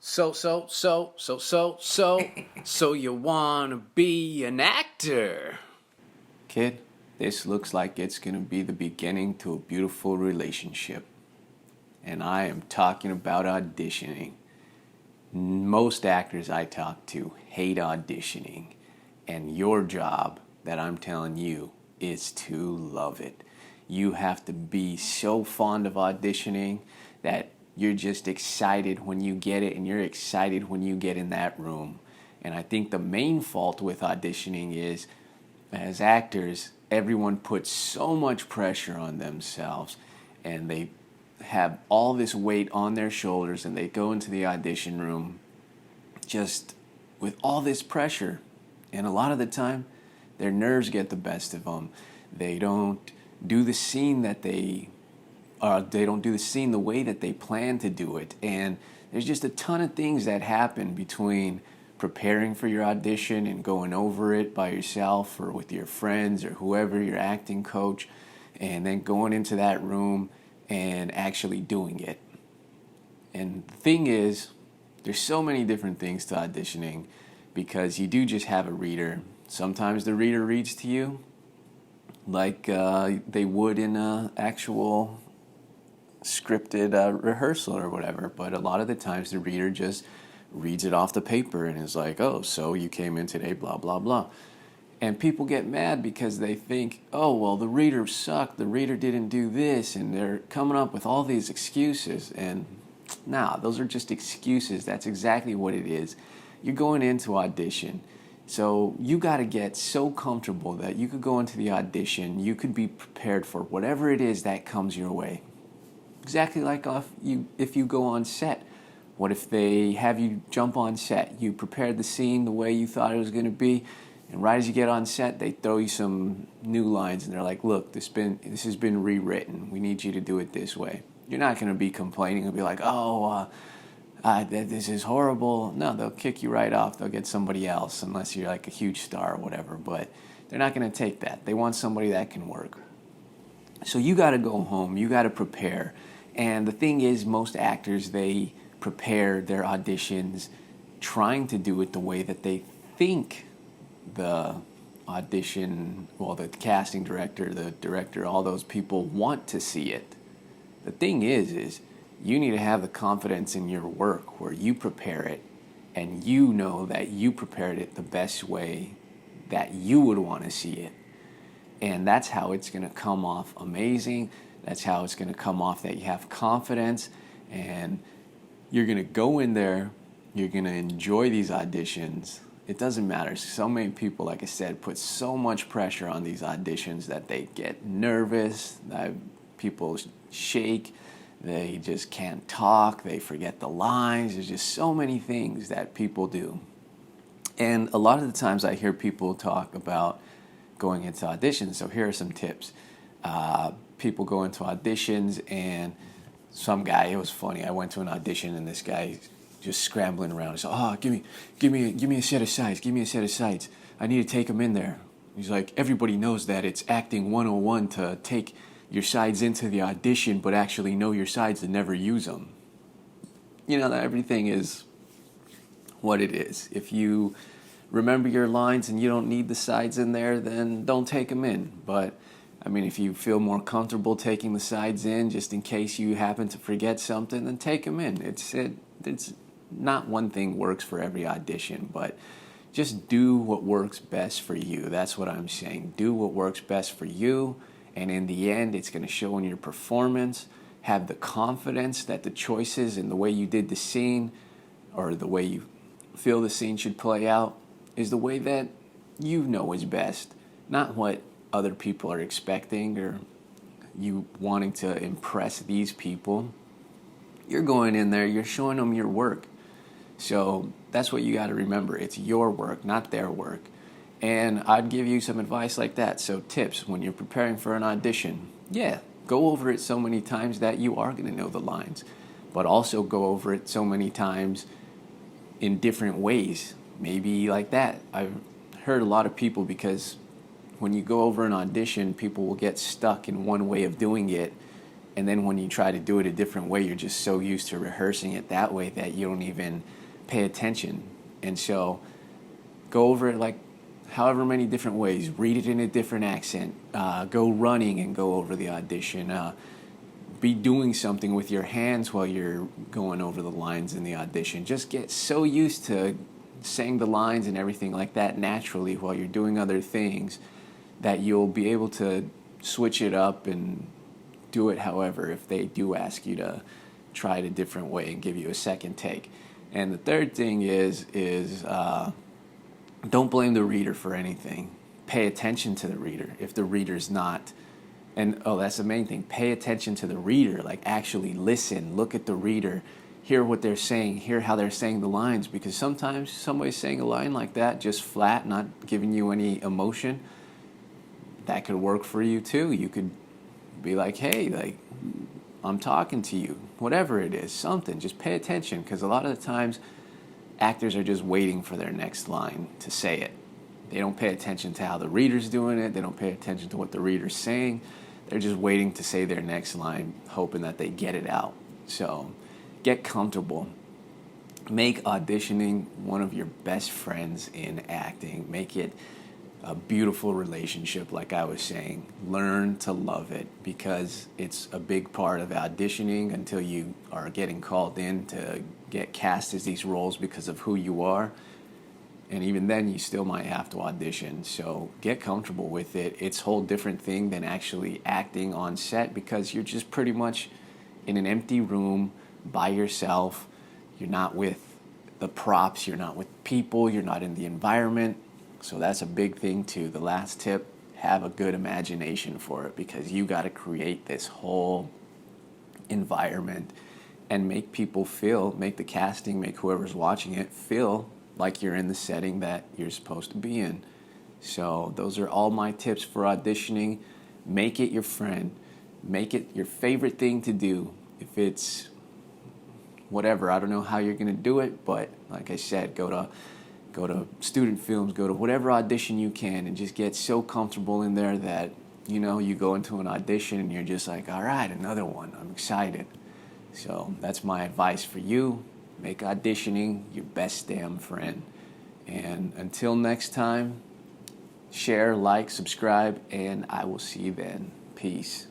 So you wanna be an actor? Kid, this looks like it's gonna be the beginning to a beautiful relationship. And I am talking about auditioning. Most actors I talk to hate auditioning. And your job, that I'm telling you, is to love it. You have to be so fond of auditioning that you're just excited when you get it, and you're excited when you get in that room. And I think the main fault with auditioning is, as actors, everyone puts so much pressure on themselves, and they have all this weight on their shoulders, and they go into the audition room just with all this pressure. And a lot of the time, their nerves get the best of them. They don't do the scene they don't do the scene the way that they plan to do it. And there's just a ton of things that happen between preparing for your audition and going over it by yourself or with your friends or whoever, your acting coach, and then going into that room and actually doing it. And the thing is, there's so many different things to auditioning because you do just have a reader. Sometimes the reader reads to you like they would in an actual scripted rehearsal or whatever, but a lot of the times the reader just reads it off the paper and is like, oh, so you came in today, blah, blah, blah. And people get mad because they think, oh, well, the reader sucked, the reader didn't do this, and they're coming up with all these excuses. And nah, those are just excuses. That's exactly what it is. You're going into audition. So you got to get so comfortable that you could go into the audition, you could be prepared for whatever it is that comes your way. Exactly like if you go on set. What if they have you jump on set? You prepared the scene the way you thought it was going to be, and right as you get on set, they throw you some new lines, and they're like, look, this has been rewritten. We need you to do it this way. You're not going to be complaining and be like, this is horrible. No, they'll kick you right off. They'll get somebody else, unless you're like a huge star or whatever, but they're not going to take that. They want somebody that can work. So you got to go home. You got to prepare. And the thing is, most actors, they prepare their auditions trying to do it the way that they think the the casting director, the director, all those people want to see it. The thing is you need to have the confidence in your work where you prepare it and you know that you prepared it the best way that you would want to see it. And that's how it's going to come off amazing. That's how it's going to come off that you have confidence, and you're going to go in there, you're going to enjoy these auditions. It doesn't matter. So many people, like I said, put so much pressure on these auditions that they get nervous, that people shake, they just can't talk, they forget the lines. There's just so many things that people do. And a lot of the times I hear people talk about going into auditions. So here are some tips. People go into auditions, and some guy, it was funny, I went to an audition and this guy just scrambling around. He said, give me a set of sides. I need to take them in there. He's like, everybody knows that it's acting 101 to take your sides into the audition, but actually know your sides and never use them. You know, everything is what it is. If you remember your lines and you don't need the sides in there, then don't take them in. But I mean, if you feel more comfortable taking the sides in just in case you happen to forget something, then take them in. It's not one thing works for every audition, but just do what works best for you. That's what I'm saying. Do what works best for you, and in the end, it's going to show in your performance. Have the confidence that the choices and the way you did the scene, or the way you feel the scene should play out, is the way that you know is best, not what other people are expecting or you wanting to impress these people. You're going in there, you're showing them your work. So that's what you got to remember. It's your work, not their work. And I'd give you some advice like that. So tips when you're preparing for an audition. Yeah, go over it so many times that you are going to know the lines. But also go over it so many times in different ways. Maybe like that. I've heard a lot of people, because when you go over an audition, people will get stuck in one way of doing it And then when you try to do it a different way, you're just so used to rehearsing it that way that you don't even pay attention. And so go over it like however many different ways. Read it in a different accent. Go running and go over the audition. Be doing something with your hands while you're going over the lines in the audition. Just get so used to saying the lines and everything like that naturally while you're doing other things that you'll be able to switch it up and do it however if they do ask you to try it a different way and give you a second take. And the third thing is don't blame the reader for anything. Pay attention to the reader. If the reader's not, and that's the main thing, pay attention to the reader, like actually listen, look at the reader, hear what they're saying, hear how they're saying the lines, because sometimes somebody's saying a line like that, just flat, not giving you any emotion, that could work for you too. You could be like, hey, like, I'm talking to you, whatever it is, something, just pay attention, because a lot of the times actors are just waiting for their next line to say it. They don't pay attention to how the reader's doing it. They don't pay attention to what the reader's saying. They're just waiting to say their next line, hoping that they get it out. So get comfortable. Make auditioning one of your best friends in acting. Make it a beautiful relationship, like I was saying. Learn to love it, because it's a big part of auditioning until you are getting called in to get cast as these roles because of who you are. And even then, you still might have to audition. So get comfortable with it. It's a whole different thing than actually acting on set, because you're just pretty much in an empty room by yourself. You're not with the props. You're not with people. You're not in the environment. So that's a big thing too. The last tip, have a good imagination for it, because you got to create this whole environment and make people feel, make the casting, make whoever's watching it feel like you're in the setting that you're supposed to be in. So those are all my tips for auditioning. Make it your friend. Make it your favorite thing to do. If it's whatever, I don't know how you're going to do it, but like I said, go to student films, go to whatever audition you can, and just get so comfortable in there that, you know, you go into an audition and you're just like, all right, another one. I'm excited. So that's my advice for you. Make auditioning your best damn friend. And until next time, share, like, subscribe, and I will see you then. Peace.